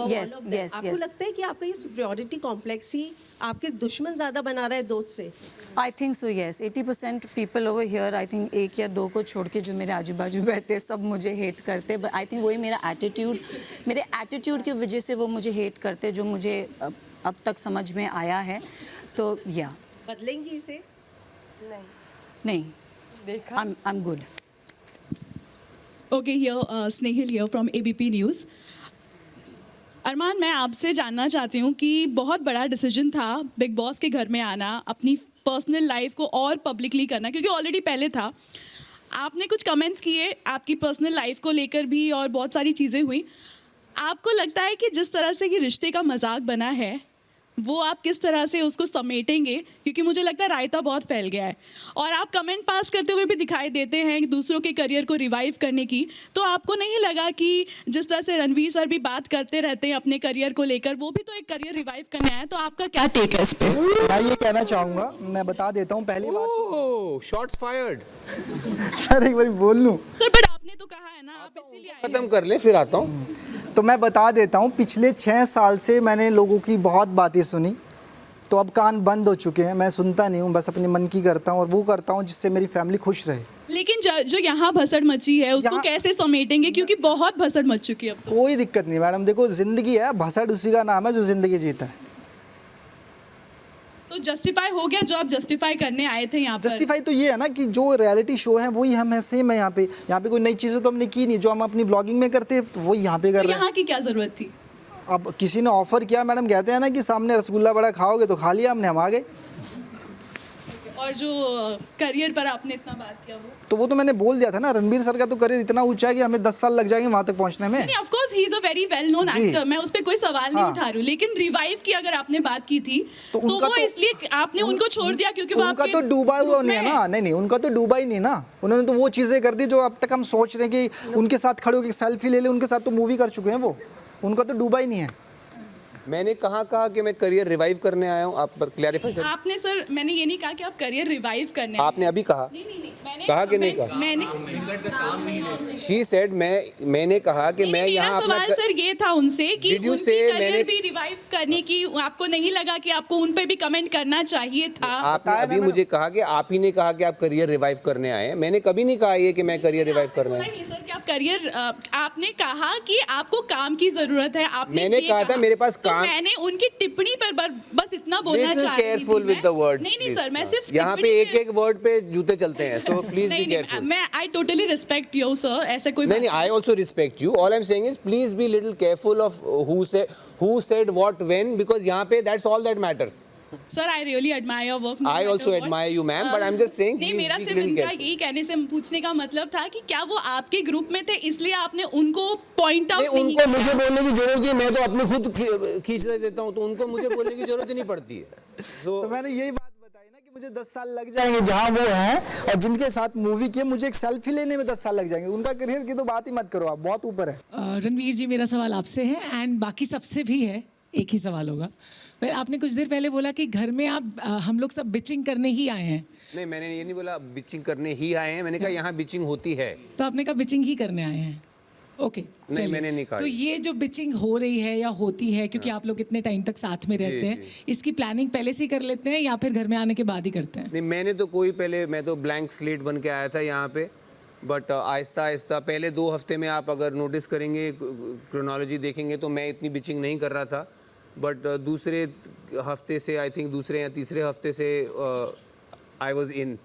yes yes. आपको लगता है कि आपका ये सुपीरियरिटी कॉम्प्लेक्स ही आपके दुश्मन ज़्यादा बना रहा है दोस्त से? I think so yes. 80% people over here, I think 1 या 2 को छोड़ के जो मेरे आजू बाजू बैठे सब मुझे हेट करते। बट आई थिंक वही मेरा एटीट्यूड, मेरे एटीट्यूड की वजह से वो मुझे हेट करते, जो मुझे अब तक समझ में आया है। तो या बदलेंगी इसे? नहीं, देखा, I am good. Okay, here Snehil here from ABP News. अरमान, मैं आपसे जानना चाहती हूँ कि बहुत बड़ा डिसीजन था बिग बॉस के घर में आना, अपनी पर्सनल लाइफ को और पब्लिकली करना, क्योंकि ऑलरेडी पहले था। आपने कुछ कमेंट्स किए आपकी पर्सनल लाइफ को लेकर भी और बहुत सारी चीज़ें हुई। आपको लगता है कि जिस तरह से ये रिश्ते का मजाक बना है वो आप किस तरह से उसको समेटेंगे? क्योंकि मुझे लगता है रायता बहुत फैल गया है और आप कमेंट पास करते हुए भी दिखाई देते हैं दूसरों के करियर को रिवाइव करने की। तो आपको नहीं लगा कि जिस तरह से रणवीर सर भी बात करते रहते हैं अपने करियर को लेकर, वो भी तो एक करियर रिवाइव करने आए, तो आपका क्या टेक है इस पे? मैं ये कहना चाहूँगा, मैं बता देता हूँ पहली बात। Shots fired. सर एक बार बोल लूँ सर, बट आपने तो कहा है ना आप इसीलिए खत्म कर ले फिर आता हूँ। तो मैं बता देता हूँ, पिछले 6 साल से मैंने लोगों की बहुत बातें सुनी, तो अब कान बंद हो चुके हैं। मैं सुनता नहीं हूँ, बस अपने मन की करता हूँ और वो करता हूँ जिससे मेरी फैमिली खुश रहे। लेकिन जो यहाँ भसड़ मची है उसको कैसे समेटेंगे? क्योंकि बहुत भसड़ मच चुकी है अब तो। कोई दिक्कत नहीं मैडम, देखो जिंदगी है, भसड़ उसी का नाम है जो जिंदगी जीता है। तो जस्टिफाई हो गया जो आप जस्टिफाई करने आए थे यहाँ पर? जस्टिफाई तो ये है ना कि जो रियलिटी शो है वही हम है, सेम है। यहाँ पे कोई नई चीज़ें तो हमने की नहीं, जो हम अपनी ब्लॉगिंग में करते हैं तो वही यहाँ पे कर रहे हैं। यहाँ की क्या ज़रूरत थी? अब किसी ने ऑफर किया, मैडम कहते हैं ना कि सामने रसगुल्ला बड़ा खाओगे तो खा लिया हमने, हम आ गए। और जो करियर पर आपने इतना बात किया वो तो मैंने बोल दिया था ना, रणबीर सर का तो करियर इतना ऊंचा है कि हमें 10 साल लग जाएंगे वहां तक पहुंचने में। नहीं, of course he is a very well known actor, मैं उस पे कोई सवाल नहीं उठा रही हूँ, लेकिन रिवाइव की अगर आपने बात की थी तो वो इसलिए आपने उनको छोड़ दिया क्योंकि वो उनका तो डूबा हुआ नहीं है ना। नहीं, उनका तो डूबा ही नहीं ना, उन्होंने तो वो चीजें कर दी जो अब तक हम सोच रहे हैं कि उनके साथ खड़े होकर सेल्फी ले ले, उनके साथ तो मूवी कर चुके हैं वो, उनका तो डूबा ही नहीं है। मैंने कहा कि मैं करियर रिवाइव करने आया हूँ, आप पर क्लैरिफाई करें। आपने सर, मैंने ये नहीं कहा कि आप करियर रिवाइव करने, आपने अभी कहा। नहीं, कहा कि नहीं कहा? शी सेड, मैंने कहा कि मैं यहाँ अपना सवाल सर ये था उनसे कि उनकी करियर भी रिवाइव करने की आपको नहीं लगा कि आपको उन पे भी कमेंट करना चाहिए था? आपने अभी मुझे कहा कि आप ही ने कहा कि आप करियर रिवाइव करने आए हैं, मैंने कभी नहीं कहा ये कि मैं करियर रिवाइव करना है। सर कि आप करियर, आपने कहा कि आपको काम की जरूरत है, मैंने कहा था मेरे पास मैंने उनकी टिप्पणी पर बस इतना बोलना चाह रही थी। Careful with the words. नहीं सर, मैं सिर्फ यहाँ पे एक वर्ड पे जूते चलते हैं, सो प्लीज बी केयरफुल। मैं I totally respect you sir, ऐसा कोई नहीं, I also respect you. All I am saying is please be little careful of who said what when, because यहाँ पे that's all that matters. Sir I really admire your work. I also admire you, ma'am, but I'm just saying, नहीं, please मेरा be सिर्फ little इनका careful. यही कहने से पूछने का मतलब था कि क्या वो आपके ग्रुप में थे इसलिए आपने उनको पॉइंट आउट नहीं उनको मुझे बोलने की जरूरत है, मैं तो अपने खुद खींच देता हूँ, तो उनको मुझे बोलने की जरूरत ही नहीं पड़ती है। तो मैंने यही बात बताई ना कि मुझे 10 साल लग जाएंगे जहाँ वो हैं, और जिनके साथ मूवी की मुझे एक सेल्फी लेने में 10 साल लग जाएंगे। उनका करियर की तो बात ही मत करो, आप बहुत ऊपर है। रणवीर जी, मेरा सवाल आपसे है एंड बाकी सबसे भी है, एक ही सवाल होगा। आपने कुछ देर पहले बोला कि घर में आप हम लोग सब बिचिंग करने ही आए हैं। नहीं, मैंने ये नहीं बोला बिचिंग करने ही आए हैं, मैंने कहा यहाँ बिचिंग होती है। तो आपने कहा बिचिंग ही करने आए हैं। ओके, नहीं, मैंने नहीं कहा। तो ये जो बिचिंग हो रही है या होती है, क्योंकि आप लोग इतने टाइम तक साथ में रहते हैं, इसकी प्लानिंग पहले से ही कर लेते हैं या फिर घर में आने के बाद ही करते हैं? नहीं, मैंने तो मैं तो ब्लैंक स्लेट बन के आया था यहाँ पे, बट आहिस्ता आहिस्ता पहले 2 हफ्ते में आप अगर नोटिस करेंगे, क्रोनोलॉजी देखेंगे, तो मैं इतनी बिचिंग नहीं कर रहा था, बट दूसरे हफ्ते से, आई थिंक दूसरे या तीसरे हफ्ते से आई वॉज इन।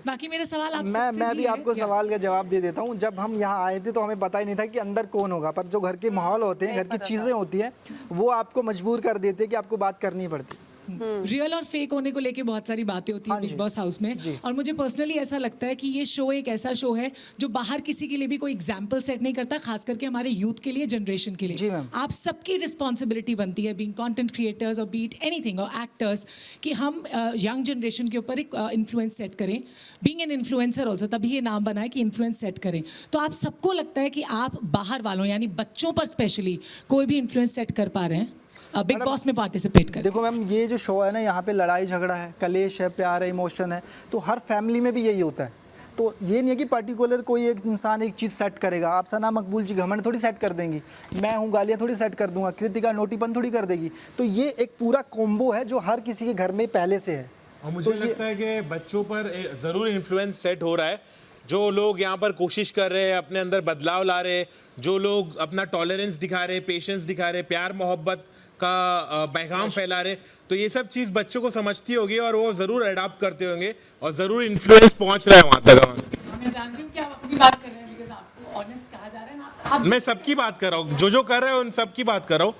बाकी मेरा सवाल आप मैं भी आपको सवाल का जवाब दे देता हूँ। जब हम यहाँ आए थे तो हमें पता ही नहीं था कि अंदर कौन होगा, पर जो घर के माहौल होते हैं, घर की चीज़ें होती हैं, वो आपको मजबूर कर देते हैं कि आपको बात करनी पड़ती। रियल और फेक होने को लेके बहुत सारी बातें होती हैं बिग बॉस हाउस में, और मुझे पर्सनली ऐसा लगता है कि ये शो एक ऐसा शो है जो बाहर किसी के लिए भी कोई एग्जाम्पल सेट नहीं करता, खास करके हमारे यूथ के लिए, जनरेशन के लिए। आप सबकी रिस्पॉन्सिबिलिटी बनती है, बीइंग कंटेंट क्रिएटर्स और बीट एनीथिंग और एक्टर्स, कि हम यंग जनरेशन के ऊपर एक इन्फ्लुएंस सेट करें। बीइंग एन इन्फ्लुएंसर ऑल्सो, तभी ये नाम बना है कि इन्फ्लुएंस सेट करें। तो आप सबको लगता है कि आप बाहर वालों यानी बच्चों पर स्पेशली कोई भी इन्फ्लुएंस सेट कर पा रहे हैं बिग बॉस में पार्टिसिपेट कर? देखो मैम, ये जो शो है ना, यहाँ पे लड़ाई झगड़ा है, कलेश है, प्यार है, इमोशन है, तो हर फैमिली में भी यही होता है। तो ये नहीं है कि पर्टिकुलर कोई एक इंसान एक चीज़ सेट करेगा। आप सना मकबूल जी घमंड थोड़ी सेट कर देंगी, मैं हूँ गालियाँ थोड़ी सेट कर दूंगा, कृतिका नोटीपन थोड़ी कर देगी। तो ये एक पूरा कॉम्बो है जो हर किसी के घर में पहले से है। और मुझे लगता है कि बच्चों पर ज़रूर इन्फ्लुएंस सेट हो रहा है। जो लोग यहाँ पर कोशिश कर रहे हैं, अपने अंदर बदलाव ला रहे हैं, जो लोग अपना टॉलरेंस दिखा रहे हैं, पेशेंस दिखा रहे हैं, प्यार मोहब्बत का पैगाम फैला रहे, तो ये सब चीज़ बच्चों को समझती होगी और वो ज़रूर अडॉप्ट करते होंगे और ज़रूर इन्फ्लुएंस पहुँच रहा है वहाँ तक। मैं जानती हूँ कि आप अपनी बात कर रहे हैं, बिकॉज़ आपको ऑनेस्ट कहा जा रहा है ना। मैं सबकी बात कर रहा हूँ, जो कर रहे हैं उन सबकी बात कर रहा हूँ।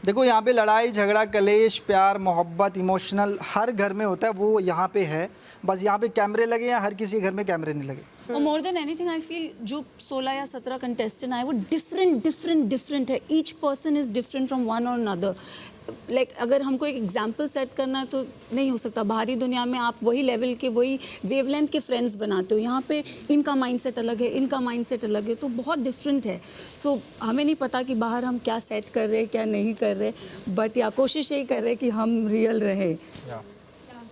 देखो, यहाँ पे लड़ाई झगड़ा, कलेश, प्यार मोहब्बत, इमोशनल हर घर में होता है, वो यहाँ पे है। बस यहाँ पे कैमरे लगे हैं, हर किसी के घर में कैमरे नहीं लगे। और more than anything I feel जो 16 या 17 कंटेस्टेंट आए वो डिफरेंट है। Each person is different from one और अनदर। लाइक अगर हमको एक एग्जाम्पल सेट करना है तो नहीं हो सकता। बाहरी दुनिया में आप वही लेवल के, वही वेवलेंथ के फ्रेंड्स बनाते हो, यहाँ पे इनका माइंडसेट अलग है, इनका माइंडसेट अलग है, तो बहुत डिफरेंट है। सो हमें नहीं पता कि बाहर हम क्या सेट कर रहे हैं, क्या नहीं कर रहे, बट या कोशिश यही कर रहे हैं कि हम रियल रहे।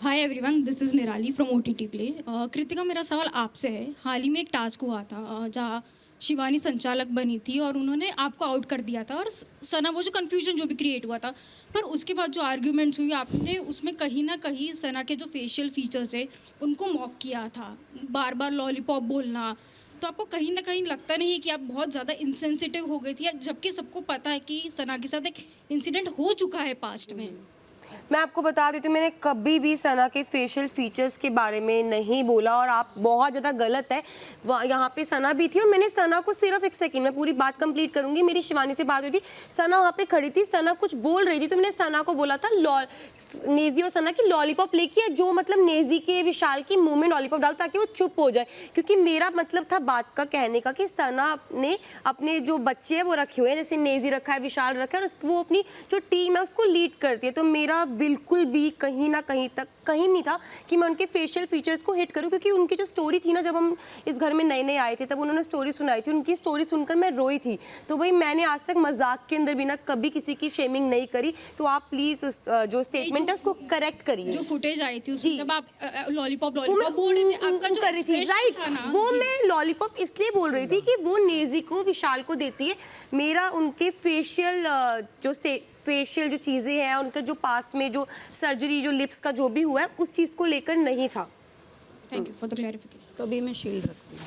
हाय एवरीवन, दिस इज़ निराली फ्रॉम OTT प्ले। कृतिका, मेरा सवाल आपसे है। हाल ही में एक टास्क हुआ था जहाँ शिवानी संचालक बनी थी और उन्होंने आपको आउट कर दिया था, और सना, वो जो कन्फ्यूजन जो भी क्रिएट हुआ था, पर उसके बाद जो आर्ग्यूमेंट्स हुई, आपने उसमें कहीं ना कहीं सना के जो फेशियल फीचर्स है उनको मॉक किया था, बार बार लॉलीपॉप बोलना। तो आपको कहीं ना कहीं लगता नहीं है कि आप बहुत ज़्यादा इंसेंसिटिव हो गई थी, जबकि सबको पता है कि सना के साथ एक इंसिडेंट हो चुका है पास्ट में? मैं आपको बता देती हूँ, मैंने कभी भी सना के फेशियल फीचर्स के बारे में नहीं बोला, और आप बहुत ज़्यादा गलत है। यहाँ पे सना भी थी और मैंने सना को सिर्फ एक सेकंड में पूरी बात कंप्लीट करूँगी। मेरी शिवानी से बात हुई थी, सना वहाँ पे खड़ी थी, सना कुछ बोल रही थी, तो मैंने सना को बोला था नेजी और सना की लॉलीपॉप लेके, जो मतलब नेजी के विशाल की मुँह में लॉलीपॉप डाल ताकि वो चुप हो जाए, क्योंकि मेरा मतलब था बात का कहने का कि सना ने अपने जो बच्चे हैं वो रखे हुए हैं, जैसे नेजी रखा है, विशाल रखा है, और वो अपनी जो टीम है उसको लीड करती है। तो मेरा बिल्कुल भी कहीं ना कहीं तक कहीं नहीं था कि मैं उनके फेशियल फीचर्स को हिट करूं, क्योंकि उनकी जो स्टोरी थी ना, जब हम इस घर में नए नए आए थे तब उन्होंने स्टोरी सुनाई थी, उनकी स्टोरी सुनकर मैं रोई थी। तो भाई मैंने आज तक मजाक के अंदर भी ना कभी किसी की शेमिंग नहीं करी। तो आप प्लीज जो स्टेटमेंट है उसको करेक्ट करिए। जो फुटेज आई थी उसमें जब आप लॉलीपॉप बोल रही थी, आपका जो कर रही थी, राइट, वो मैं लॉलीपॉप इसलिए बोल रही थी कि वो नेजी को, विशाल को देती है। मेरा उनके फेशियल जो चीज़ें हैं, उनका जो पास्ट में जो सर्जरी, जो लिप्स का जो भी हुआ है, उस चीज़ को लेकर नहीं था। Thank you for the clarification. तो अभी मैं शील्ड रखती हूँ।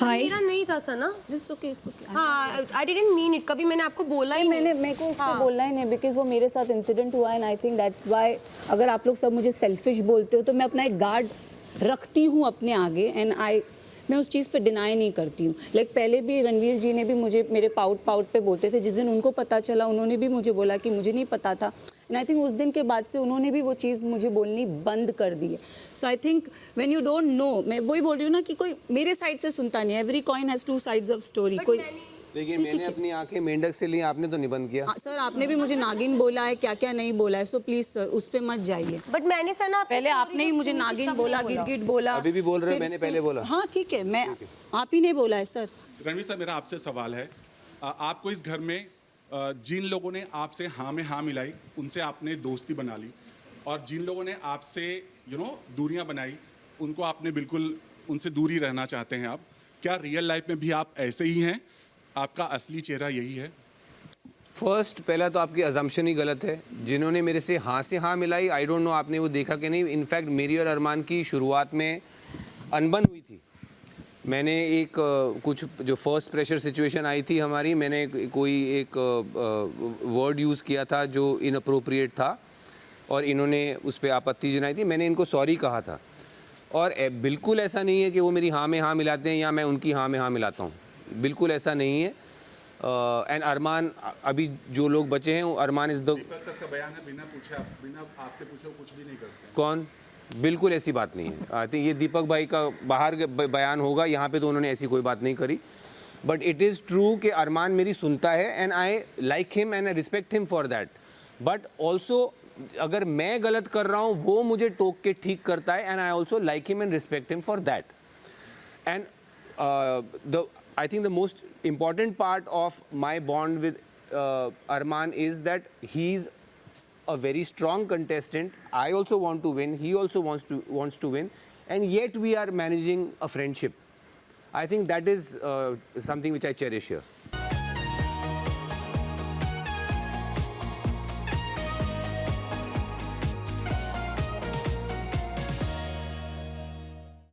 हाय, मेरा नहीं था Sana. It's okay, it's okay. हाँ, आई डिडंट मीन इट। कभी मैंने आपको बोला ही नहीं। मेरे को उसको बोलना ही नहीं, बिकॉज वो मेरे साथ इंसिडेंट हुआ है, and I think that's why अगर आप लोग सब मुझे सेल्फिश बोलते हो तो मैं अपना एक गार्ड रखती हूँ अपने आगे, एंड आई मैं उस चीज़ पे डिनाई नहीं करती हूँ। लाइक पहले भी रणवीर जी ने भी मुझे मेरे पाउट पे बोलते थे, जिस दिन उनको पता चला उन्होंने भी मुझे बोला कि मुझे नहीं पता था, एंड आई थिंक उस दिन के बाद से उन्होंने भी वो चीज़ मुझे बोलनी बंद कर दी है। So I think when you don't know, मैं वही बोल रही हूँ ना कि कोई मेरे साइड से सुनता नहीं है। Every coin has two sides of story. कोई देखिए मैंने अपनी आंखें मेंढक से ली, आपने तो नहीं बंद किया। सर आपने भी मुझे नागिन बोला है, क्या क्या नहीं बोला है, सो प्लीज सर उस पे मत जाइए। बट मैंने सर ना पहले आपने ही मुझे नागिन बोला, गिरगिट बोला, अभी भी बोल रहे हो, मैंने पहले बोला। हाँ ठीक है, मैं आप ही ने बोला है सर। रणवीर सर मेरा आपसे सवाल है, आपको इस घर में जिन लोगों ने आपसे हाँ में हाँ मिलाई उनसे आपने दोस्ती बना ली, और जिन लोगों ने आपसे दूरियां बनाई उनको आपने बिल्कुल उनसे दूरी रहना चाहते हैं आप, क्या रियल लाइफ में भी आप ऐसे ही हैं? आपका असली चेहरा यही है? फर्स्ट पहला तो आपकी अजम्पशन ही गलत है। जिन्होंने मेरे से हाँ मिलाई, आई डोंट नो आपने वो देखा कि नहीं। इनफैक्ट मेरी और अरमान की शुरुआत में अनबन हुई थी। मैंने एक कुछ जो फर्स्ट प्रेशर सिचुएशन आई थी हमारी, मैंने कोई एक वर्ड यूज़ किया था जो इनअप्रोप्रिएट था और इन्होंने उस पर आपत्ति जनाई थी। मैंने इनको सॉरी कहा था, और बिल्कुल ऐसा नहीं है कि वो मेरी हाँ में हाँ मिलाते हैं या मैं उनकी हाँ में हाँ मिलाता हूँ, बिल्कुल ऐसा नहीं है। एंड अरमान, अभी जो लोग बचे हैं, अरमान इज़ द। दीपक सर का बयान है, बिना आपसे पूछे कुछ भी नहीं करते। कौन? बिल्कुल ऐसी बात नहीं है। आई थिंक ये दीपक भाई का बाहर बयान होगा, यहाँ पे तो उन्होंने ऐसी कोई बात नहीं करी। बट इट इज़ ट्रू कि अरमान मेरी सुनता है, and I like him and I respect him for that. But also अगर मैं गलत कर रहा हूँ वो मुझे टोक के ठीक करता है, and I also like him and respect him for that. And I think the most important part of my bond with Arman is that he's a very strong contestant. I also want to win. He also wants to win, and yet we are managing a friendship. I think that is something which I cherish here.